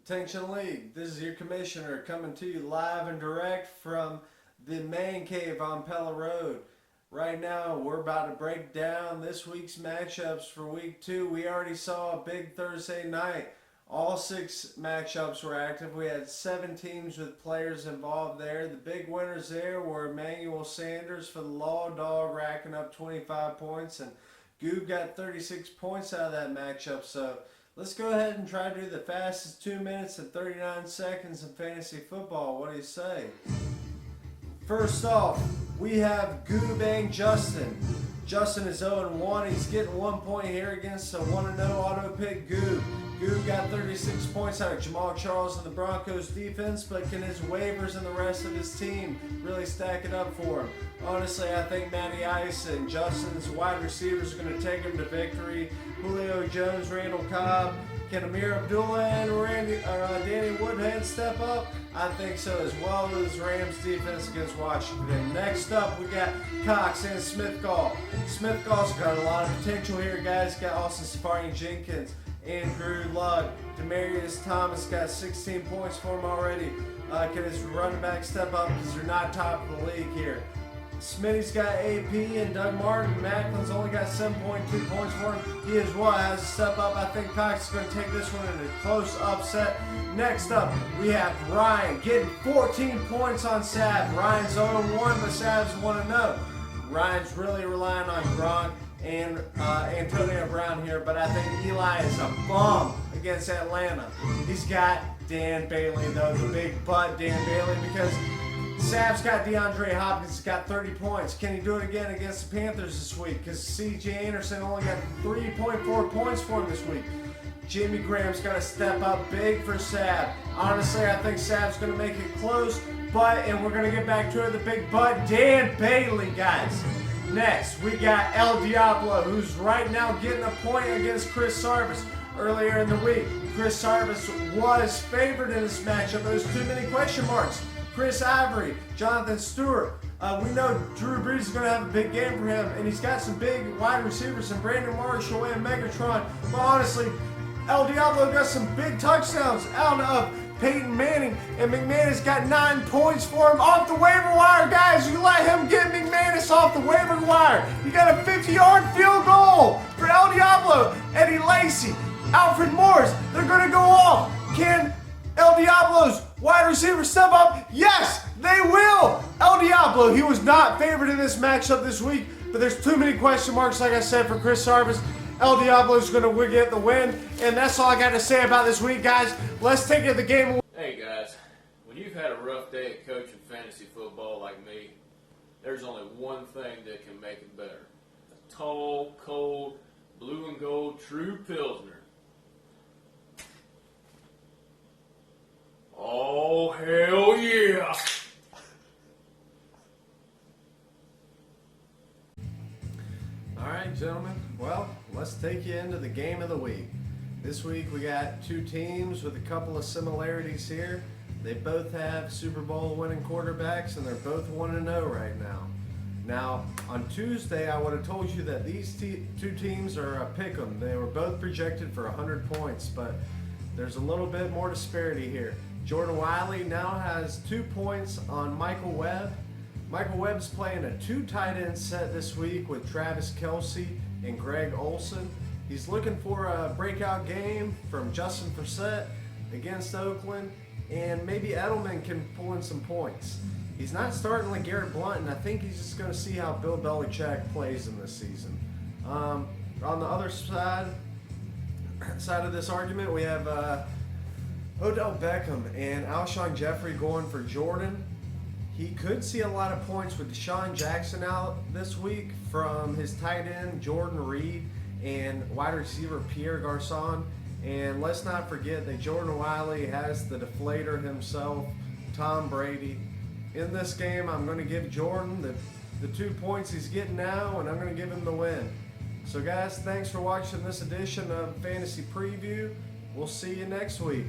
Attention League, this is your commissioner coming to you live and direct from the man cave on Pella Road. Right now, we're about to break down this week's matchups for week 2. We already saw a big Thursday night. All 6 matchups were active. We had 7 teams with players involved there. The big winners there were Emmanuel Sanders for the Law Dog, racking up 25 points, and Goob got 36 points out of that matchup. So let's go ahead and try to do the fastest 2 minutes and 39 seconds in fantasy football. What do you say? First off, we have Goob and Justin. Justin is 0-1. He's getting 1 point here against a 1-0 auto pick Goob. Goob got 36 points out of Jamal Charles and the Broncos defense, but can his waivers and the rest of his team really stack it up for him? Honestly, I think Matty Ice and Justin's wide receivers are going to take him to victory. Julio Jones, Randall Cobb, can Amir Abdullah and Danny Woodhead step up? I think so, as well as Rams defense against Washington. Next up, we got Cox and Smithgall. Smithgall's got a lot of potential here, guys. Got Austin Safarian-Jenkins, Andrew Luck, Demaryius Thomas got 16 points for him already. Can his running back step up because they're not top of the league here? Smitty's got AP and Doug Martin. Macklin's only got 7.2 points for him. He as well has to step up. I think Cox is going to take this one in a close upset. Next up, we have Ryan getting 14 points on Sav. Ryan's 0-1, but Sav's 1-0. Ryan's really relying on Gronk and Antonio Brown here, but I think Eli is a bum against Atlanta. He's got Dan Bailey, though, the big butt Dan Bailey, because Sav's got DeAndre Hopkins, got 30 points. Can he do it again against the Panthers this week? Because C.J. Anderson only got 3.4 points for him this week. Jimmy Graham's got to step up big for Sav. Honestly, I think Sav's going to make it close, and we're going to get back to it, the big butt, Dan Bailey, guys. Next, we got El Diablo, who's right now getting a point against Chris Sarvis. Earlier in the week, Chris Sarvis was favored in this matchup. There's too many question marks. Chris Ivory, Jonathan Stewart. We know Drew Brees is going to have a big game for him, and he's got some big wide receivers in Brandon Marshall and Megatron. But honestly, El Diablo got some big touchdowns out of Peyton Manning, and McManus got 9 points for him off the waiver wire. Guys, you let him get McManus off the waiver wire. You got a 50-yard field goal for El Diablo. Eddie Lacy, Alfred Morris, they're going to go off. Can El Diablo's wide receivers step up? Yes, they will. El Diablo, he was not favored in this matchup this week, but there's too many question marks, like I said, for Chris Sarvis. El Diablo's going to get the win, and that's all I got to say about this week, guys. Let's take it to the game. Hey, guys. When you've had a rough day at coaching fantasy football like me, there's only one thing that can make it better. A tall, cold, blue and gold true Pilsner. Oh, hell yeah! All right, gentlemen. Well, let's take you into the game of the week. This week we got 2 teams with a couple of similarities here. They both have Super Bowl winning quarterbacks, and they're both 1-0 right now. Now, on Tuesday, I would have told you that these 2 teams are a pick 'em. They were both projected for 100 points, but there's a little bit more disparity here. Jordan Wiley now has 2 points on Michael Webb. Michael Webb's playing a 2 tight end set this week with Travis Kelce and Greg Olsen. He's looking for a breakout game from Justin Forsett against Oakland, and maybe Edelman can pull in some points. He's not starting like Garrett Blunt, and I think he's just going to see how Bill Belichick plays him this season. On the other side of this argument, we have Odell Beckham and Alshon Jeffrey going for Jordan. He could see a lot of points with Deshaun Jackson out this week from his tight end Jordan Reed and wide receiver Pierre Garçon. And let's not forget that Jordan Wiley has the deflator himself, Tom Brady. In this game, I'm going to give Jordan the 2 points he's getting now, and I'm going to give him the win. So guys, thanks for watching this edition of Fantasy Preview. We'll see you next week.